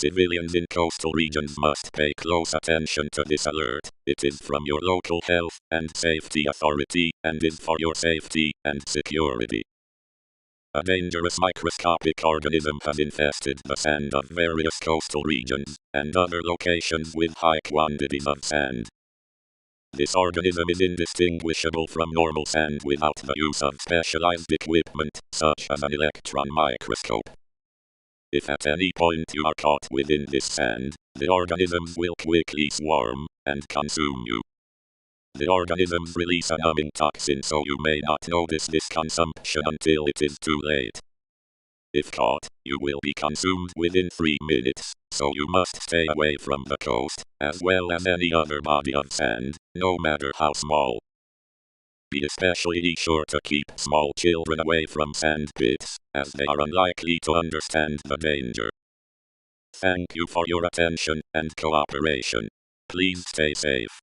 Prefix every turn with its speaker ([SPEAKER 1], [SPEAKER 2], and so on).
[SPEAKER 1] Civilians in coastal regions must pay close attention to this alert. It is from your local health and safety authority, and is for your safety and security. A dangerous microscopic organism has infested the sand of various coastal regions and other locations with high quantities of sand. This organism is indistinguishable from normal sand without the use of specialized equipment, such as an electron microscope. If at any point you are caught within this sand, the organisms will quickly swarm and consume you. The organisms release a numbing toxin, so you may not notice this consumption until it is too late. If caught, you will be consumed within 3 minutes, so you must stay away from the coast, as well as any other body of sand, no matter how small. Be especially sure to keep small children away from sand pits, as they are unlikely to understand the danger. Thank you for your attention and cooperation. Please stay safe.